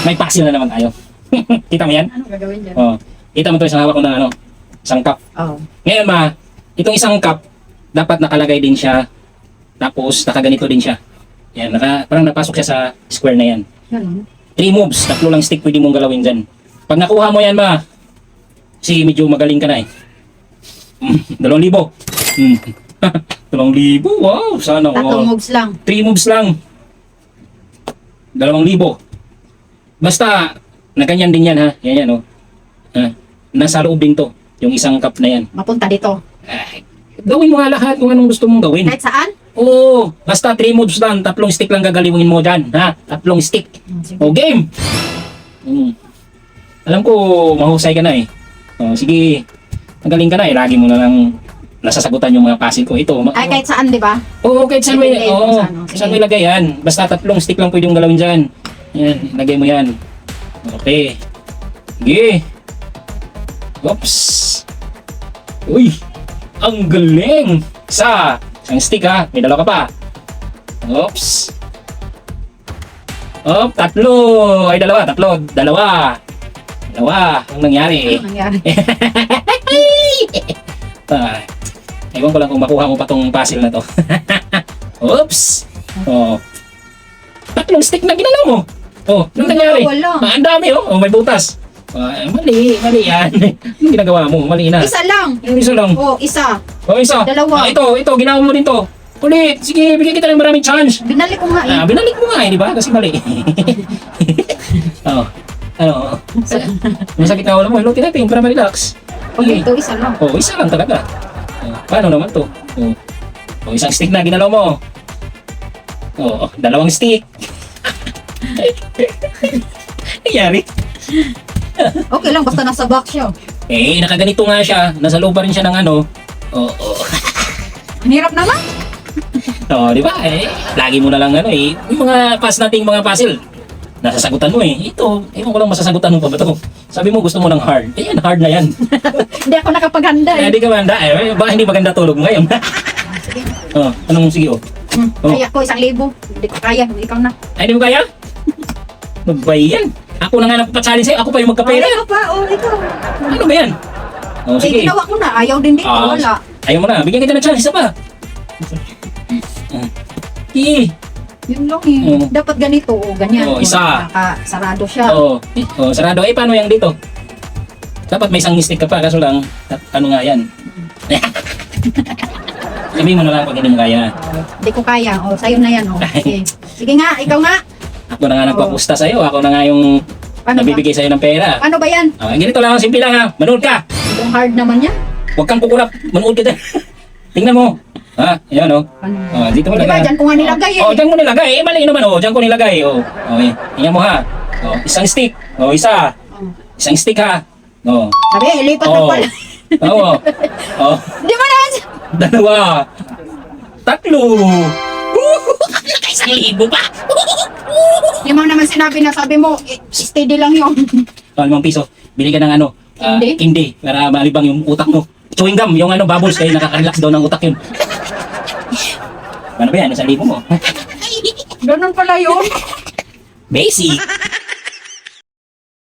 May puzzle na naman tayo. Kita mo yan? Ano gagawin dyan? Oh. Kita mo ito, isang hawak ko na ano, isang cup. Oh. Ngayon ma, itong isang cup, dapat nakalagay din siya, tapos nakaganito din siya. Yan, parang napasok siya sa square na yan. Yan. 3 moves, 3 lang stick pwede mong galawin dyan. Pag nakuha mo yan ma, sige medyo magaling ka na eh. 2,000. 2,000, wow, sana Tatlong moves lang. 3 moves lang. 2,000. Basta, na ganyan din yan ha. Yan yan oh. Ha? Nasa loob din to, yung isang cup na yan. Mapunta dito. Ay, gawin mo nga lahat kung anong gusto mong gawin. Kahit saan? Oo, basta 3 moves lang, 3 stick lang gagalawin mo dyan, ha? 3 stick. Sige. O, game! Alam ko, mahusay ka na eh. O, sige, magaling ka na eh. Lagi mo na lang nasasagutan yung mga puzzle ko. Ito, Ay, kahit saan, di ba? oo, kahit saan mo, Sige, oo, saan, sige. saan mo ilagay yan. Basta 3 stick lang pwede yung galawin dyan. Yan, ilagay mo yan. Okay. Sige. Oops. Uy, ang galing. Isang stick ha. May 2 ka pa. Oops. Op, 3. Ay, 2. 2. 2. Ang nangyari. Ano nangyari? Ah, ewan ko lang kung makuha mo pa tong puzzle na to. Oops. Oh. 3 stick na ginalaw mo. Oh, anong nangyari? Wala. Ang dami oh. Oh, may butas. Mali yan. Anong ginagawa mo? Mali na. Isa lang. Yung isa lang. Oh, isa. Oh, isa. 2. Ito, ginawa mo din to. Ulit. Sige, bigyan kita ng maraming chance. Binalik ko nga eh. Binalik mo nga eh, di ba? Kasi mali. Oh. Ano? Masakit na ulo mo. Hilutin natin para ma-relax. Okay, ito isa lang. Oh, isa lang talaga. Oh, paano naman to? Oh. Oh, isang stick na ginalaw mo. Oh, 2 stick. Nangyari? Okay lang, basta nasa box siya. Eh, nakaganito nga siya. Nasa loob pa rin siya ng ano. Oh, oh. Ang hirap naman. Oh, di ba? Eh, lagi mo na lang ano eh. Yung mga nating mga puzzle. Nasasagutan mo eh. Ito, ewan ko lang masasagutan mo pa ba ito? Sabi mo gusto mo ng hard. Eh, yan, hard na yan. Hindi ako nakapaghanda eh. Hindi ka maganda. Eh, baka hindi maganda tulog mo ngayon. Sige. Oh, anong sige oh? Oh. Kaya ko 1,000. Hindi ko kaya. Ikaw na. Ay, di mo kaya? Ano ba yan? Ako na nga nagpapatsali sa'yo. Ako pa yung magkapera. Ikaw pa. Oh, ikaw. Ano ba yan? Oh, Eh, sige. ginawa ko na. Ayaw din dito. Ah, Wala. Ayaw mo na. Bigyan kita ng chance. Isa pa. Sige. Yun lang eh. Oh. Dapat ganito. O, ganyan. Oh, isa. Sarado siya. Oo. Oh, sarado. Eh, paano yung dito? Dapat may isang mistake ka pa. Kaso lang, ano nga yan? Sabihin mo na lang pag hindi mo kaya. Hindi ko kaya. O, sa'yo na yan. O. Sige. Sige nga. Ikaw nga. Ako na nga nagpapusta sa'yo. Ako na nga yung Paano ba? nabibigay sa'yo ng pera. Paano ba yan? Ganito lang. Simple lang ha. Manood ka. Yung hard naman yan. Huwag kang kukurap. Manood ka dyan. Tingnan mo. Ha? Ayan o. Ano? Dito mo Di ba? lagay. Dyan ko nga nilagay eh. Dyan mo nilagay. Mali naman o. Dyan ko nilagay. Okay. Tingnan mo ha. Isang stick. Isa. Oh. Isang stick ha. Sabi, lipat na pala. Oo. Di ba naman? 2. 3. Naka 1,000 pa. Di mo naman sinabi na sabi mo, steady lang yun. 5 piso. Bili ka ng ano. Candy? Candy. Para malibang yung utak mo. Chewing gum. Yung ano, bubbles. Kaya nakaka-relax daw ng utak yun. Ano ba yan? 1,000 mo. Ganun pala yun. Basic.